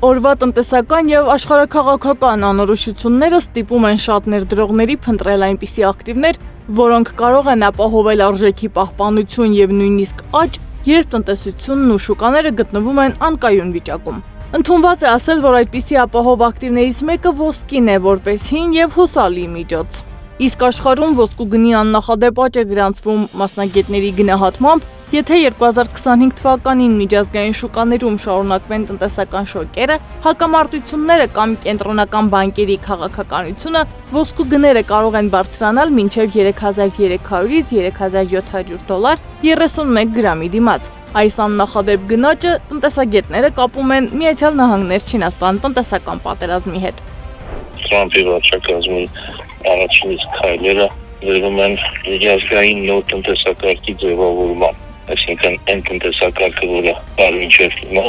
Օրվա տնտեսական եւ աշխարհաքաղաքական անորոշությունները ստիպում են շատ ներդրողների փնտրել այնպիսի ակտիվներ, որոնք կարող են ապահովել արժեքի պահպանություն եւ նույնիսկ աճ, երբ տնտեսությունն ու շուկաները գտնվում են անկայուն վիճակում։ Ընդունված է ասել, որ այդպիսի ապահով ակտիվներից մեկը ոսկին է որպես հին եւ հուսալի միջոց։ Իսկ աշխարհում ոսկու գնի աննախադեպ աճ է գրանցվում մասնագետների գնահատմամբ, եթե 2025 թվականին միջազգային շուկաներում շարունակվեն տնտեսական շոկերը, հակամարտությունները կամ կենտրոնական բանկերի քաղաքականությունը, ոսկու գները կարող են բարձրանալ մինչև 3300-ից 3700 դոլար 31 գրամի դիմաց։ Այս աննախադեպ գնաճը տնտեսագետները կապում են Միացյալ Նահանգներ-Չինաստան տնտեսական պատերազմի հետ։ Թրամփի վարչակազմի առաջին իսկ քայլերը վերում են միջազգային նոր տնտեսակարգի ձևավորման, այսինքն այն տնտեսակարգը, որը կար մինչև հիմա,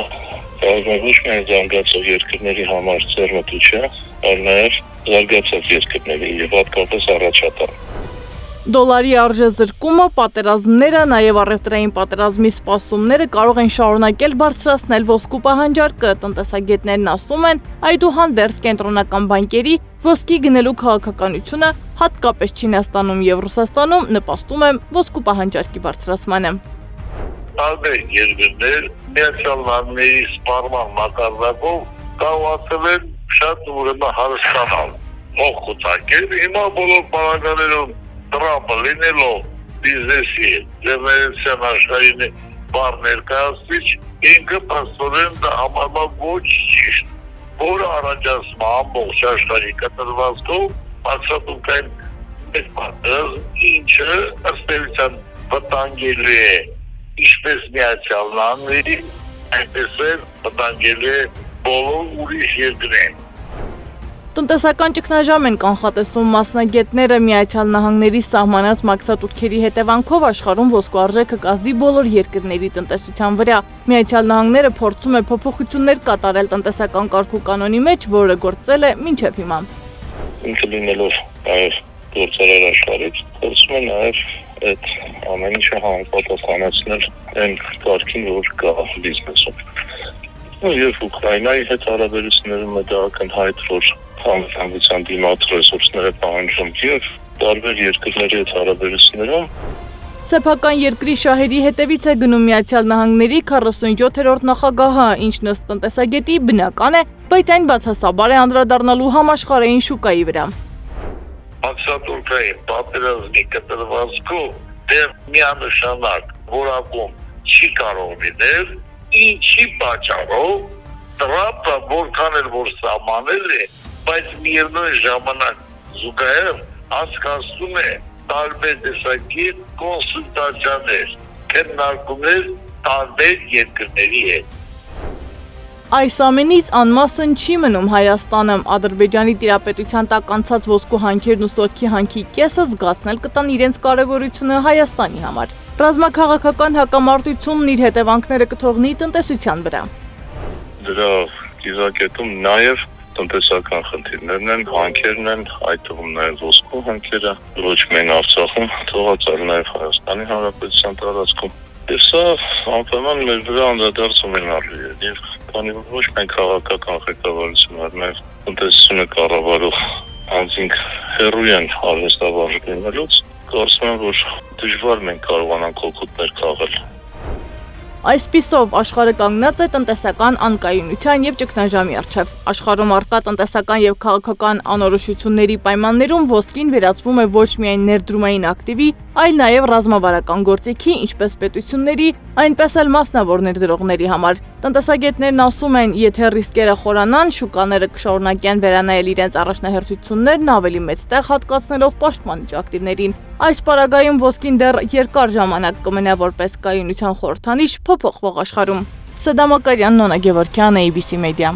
կարող է ոչ միայն զարգացող երկրների համար ձեռնտու, այլ նաև զարգացած երկրների եւ հատկապես առաջատար։ Դոլարի արժեզրկումը, պատերազմները, նաև առևտրային պատերազմի սպասումները կարող են շարունակել բարձրացնել ոսկու պահանջարկը, տնտեսագետներն ասում են, այդուհանդերձ կենտրոնական բանկերի ոսկի գնելու քաղաքականությունը, հատկապես Չինաստանում եւ Ռուսաստանում, նպաստում է ոսկու պահանջարկի բարձրացմանը։ Տարբեր երկրներ Միացյալ Նահանգների սպառման մակարդակով կարողացել են շատ ուրեմն հարստանալ, մոխուտակել, հիմա բոլոր պարագաներում Թրամփը լինելով բիզնեսի ձեռներեցյան աշխարհին բառ ներկայացուցիչ, ինքը պաստորեն դա համարվում ոչ ճիշտ, որը առաջացնում ամբողջ աշխարհի կտրվածքով բացատրական մեծ պատերազմ, ինչը ըստ էության վտանգելու է ինչպես Միացյալ Նահանգների, այնպես էլ վտանգելու է բոլոր ուրիշ երկրներին։ Տնտեսական ճգնաժամ են կանխատեսում մասնագետները Միացյալ Նահանգների սահմանած մաքսատուփքերի հետևանքով աշխարհում ոսկու արժեքը կազդի բոլոր երկրների տնտեսության վրա։ Միացյալ Նահանգները փորձում է փոփոխություններ կատարել տնտեսական կարգու կանոնի մեջ, որը գործել է մինչև հիմա։ Ինքը լինելով նաև գործարար աշխարհից, փորձում է նաև այդ ամեն ինչը համապատասխանեցնել այն կարգին, որ կա բիզնեսում։ Եվ Ուկրաինայի հետ հարաբերություններում դա ակնհայտ որ համընդհանրության դիմաց ռեսուրսները պահանջում եւ տարբեր երկրների հետ հարաբերություններում Սեփական երկրի շահերի հետևից է գնում Միացյալ Նահանգների 47-րդ նախագահը, ինչն ըստ տնտեսագետի բնական է, բայց այն բացասաբար է անդրադառնալու համաշխարհային շուկայի վրա։ Մաքսատուփքային պատերազմի կտրվածքով դեռ միանշանակ որակում չի կարող լինել, ինչի պատճառով Թրամփը որքան էլ որ սահմանել է, բայց միևնույն ժամանակ զուգահեռ հասկացնում է տարբեր տեսակի կոնսուլտացիաներ, քննարկումներ տարբեր երկրների հետ։ Այս ամենից անմասն չի մնում Հայաստանը, Ադրբեջանի տիրապետության տակ անցած ոսկու հանքերն ու սոտքի հանքի կեսը զգացնել կտան իրենց կարևորությունը Հայաստանի համար։ Ռազմաքաղաքական հակամարտությունն իր հետևանքները կթողնի տնտեսության վրա։ Դրա կիզակետում նաև տնտեսական խնդիրներն են, հանքերն են, այդ թվում նաև ոսկու հանքերը, ոչ միայն Արցախում, թողած այլ նաև Հայաստանի Հանրապետության տարածքում։ Եվ սա անպայման մեր վրա անդրադարձում են արժի եւ քանի որ ոչ միայն քաղաքական ղեկավարությունը, այլ նաև տնտեսությունը կառավարող անձինք հեռու են արհեստավարժ լինելուց, կարծում եմ, որ դժվար մենք կարողանանք օգուտներ քաղել։ Այսպիսով աշխարհը կանգնած է տնտեսական անկայունության եւ ճգնաժամի առջեւ։ Աշխարհում առկա տնտեսական եւ քաղաքական անորոշությունների պայմաններում ոսկին վերածվում է ոչ միայն ներդրումային ակտիվի, այլ նաեւ ռազմավարական գործիքի, ինչպես պետությունների, այնպես էլ մասնավոր ներդրողների համար։ Տնտեսագետներն ասում են, եթե ռիսկերը խորանան, շուկաները կշարունակեն վերանայել իրենց առաջնահերթություններն ավելի մեծ տեղ հատկացնելով պաշտպանիչ ակտիվներին։ Այս պարագայում ոսկին դեռ երկար ժամանակ կմնա որպես կայունության խորհրդանիշ փոփոխվող աշխարհում։ Սեդա Մակարյան, Նոնա Գևորգյան, ABC Media։